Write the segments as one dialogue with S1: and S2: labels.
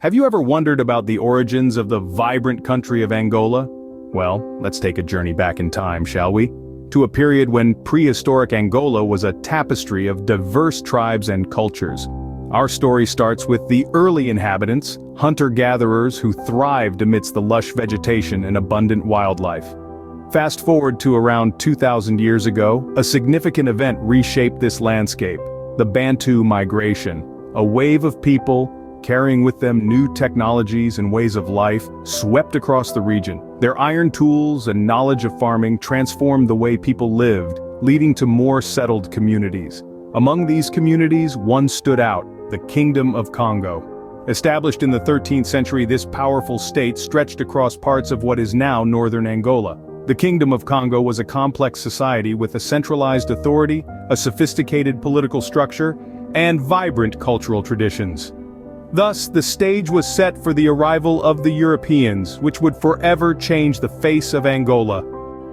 S1: Have you ever wondered about the origins of the vibrant country of Angola? Well, let's take a journey back in time, shall we? To a period when prehistoric Angola was a tapestry of diverse tribes and cultures. Our story starts with the early inhabitants, hunter-gatherers who thrived amidst the lush vegetation and abundant wildlife. Fast forward to around 2,000 years ago, a significant event reshaped this landscape: the Bantu migration. A wave of people, carrying with them new technologies and ways of life, swept across the region. Their iron tools and knowledge of farming transformed the way people lived, leading to more settled communities. Among these communities, one stood out: the Kingdom of Congo. Established in the 13th century, this powerful state stretched across parts of what is now northern Angola. The Kingdom of Congo was a complex society with a centralized authority, a sophisticated political structure, and vibrant cultural traditions. Thus, the stage was set for the arrival of the Europeans, which would forever change the face of Angola.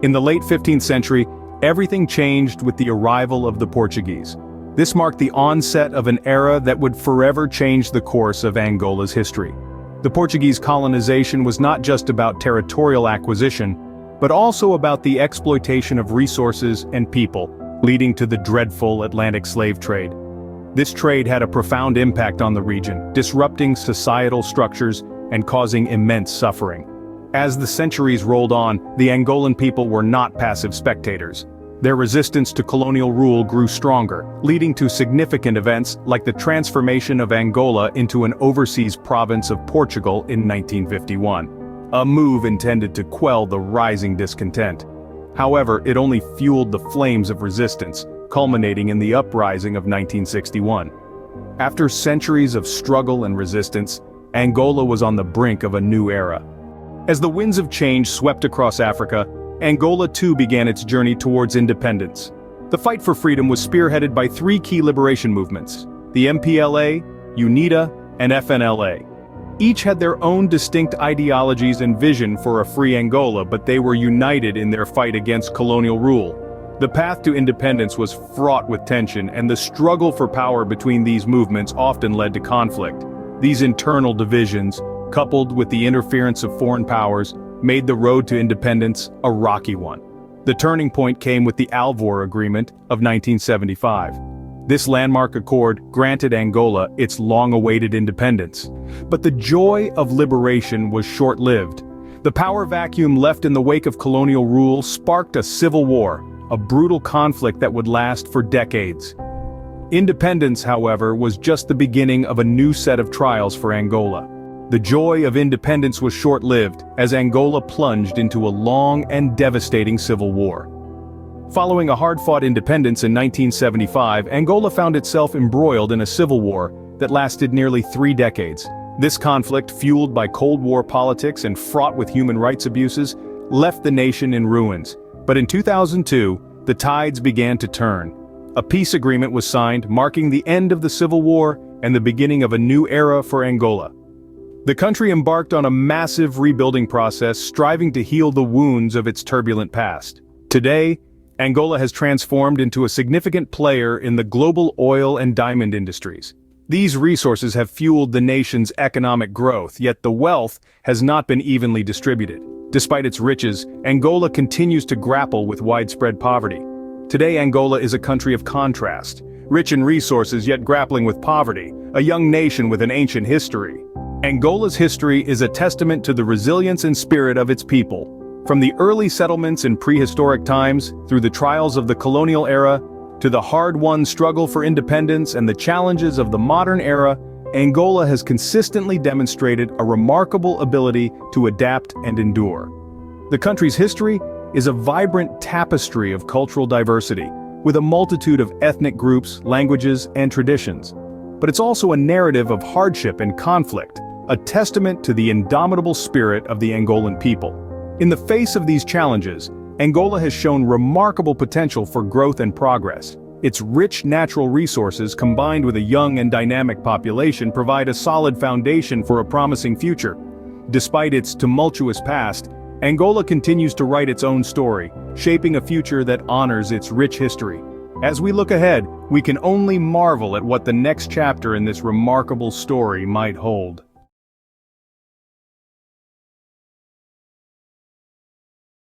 S1: In the late 15th century, everything changed with the arrival of the Portuguese. This marked the onset of an era that would forever change the course of Angola's history. The Portuguese colonization was not just about territorial acquisition, but also about the exploitation of resources and people, leading to the dreadful Atlantic slave trade. This trade had a profound impact on the region, disrupting societal structures and causing immense suffering. As the centuries rolled on, the Angolan people were not passive spectators. Their resistance to colonial rule grew stronger, leading to significant events like the transformation of Angola into an overseas province of Portugal in 1951. A move intended to quell the rising discontent. However, it only fueled the flames of resistance, culminating in the uprising of 1961. After centuries of struggle and resistance, Angola was on the brink of a new era. As the winds of change swept across Africa, Angola too began its journey towards independence. The fight for freedom was spearheaded by three key liberation movements: the MPLA, UNITA, and FNLA. Each had their own distinct ideologies and vision for a free Angola, but they were united in their fight against colonial rule. The path to independence was fraught with tension, and the struggle for power between these movements often led to conflict. These internal divisions, coupled with the interference of foreign powers, made the road to independence a rocky one. The turning point came with the Alvor Agreement of 1975. This landmark accord granted Angola its long-awaited independence. But the joy of liberation was short-lived. The power vacuum left in the wake of colonial rule sparked a civil war, a brutal conflict that would last for decades. Independence, however, was just the beginning of a new set of trials for Angola. The joy of independence was short-lived, as Angola plunged into a long and devastating civil war. Following a hard-fought independence in 1975, Angola found itself embroiled in a civil war that lasted nearly 3 decades. This conflict, fueled by Cold War politics and fraught with human rights abuses, left the nation in ruins. But in 2002, the tides began to turn. A peace agreement was signed, marking the end of the civil war and the beginning of a new era for Angola. The country embarked on a massive rebuilding process, striving to heal the wounds of its turbulent past. Today, Angola has transformed into a significant player in the global oil and diamond industries. These resources have fueled the nation's economic growth, yet the wealth has not been evenly distributed. Despite its riches, Angola continues to grapple with widespread poverty. Today, Angola is a country of contrast, rich in resources yet grappling with poverty, a young nation with an ancient history. Angola's history is a testament to the resilience and spirit of its people. From the early settlements in prehistoric times, through the trials of the colonial era, to the hard-won struggle for independence and the challenges of the modern era, Angola has consistently demonstrated a remarkable ability to adapt and endure. The country's history is a vibrant tapestry of cultural diversity, with a multitude of ethnic groups, languages, and traditions. But it's also a narrative of hardship and conflict, a testament to the indomitable spirit of the Angolan people. In the face of these challenges, Angola has shown remarkable potential for growth and progress. Its rich natural resources, combined with a young and dynamic population, provide a solid foundation for a promising future. Despite its tumultuous past, Angola continues to write its own story, shaping a future that honors its rich history. As we look ahead, we can only marvel at what the next chapter in this remarkable story might hold.